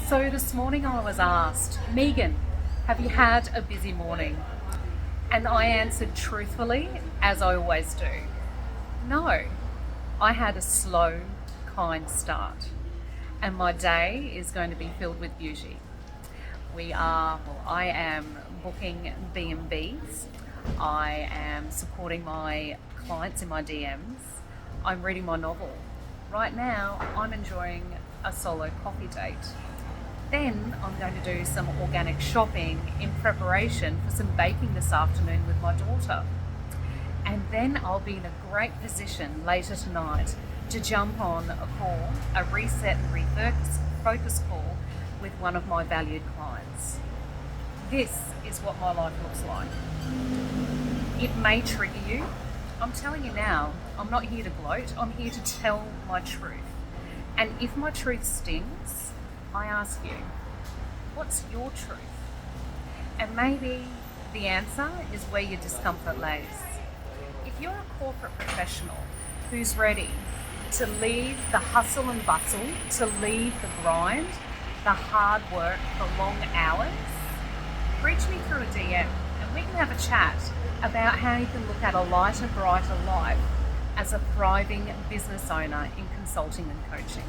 So this morning I was asked, Megan, have you had a busy morning? And I answered truthfully, as I always do, no. I had a slow, kind start. And my day is going to be filled with beauty. I am booking B&Bs. I am supporting my clients in my DMs. I'm reading my novel. Right now, I'm enjoying a solo coffee date. Then I'm going to do some organic shopping in preparation for some baking this afternoon with my daughter. And then I'll be in a great position later tonight to jump on a call, a Reset Refocus call with one of my valued clients. This is what my life looks like. It may trigger you. I'm telling you now, I'm not here to gloat, I'm here to tell my truth. And if my truth stings, I ask you, what's your truth? And maybe the answer is where your discomfort lays. If you're a corporate professional who's ready to leave the hustle and bustle, to leave the grind, the hard work, the long hours, reach me through a DM and we can have a chat about how you can look at a lighter, brighter life as a thriving business owner in consulting and coaching.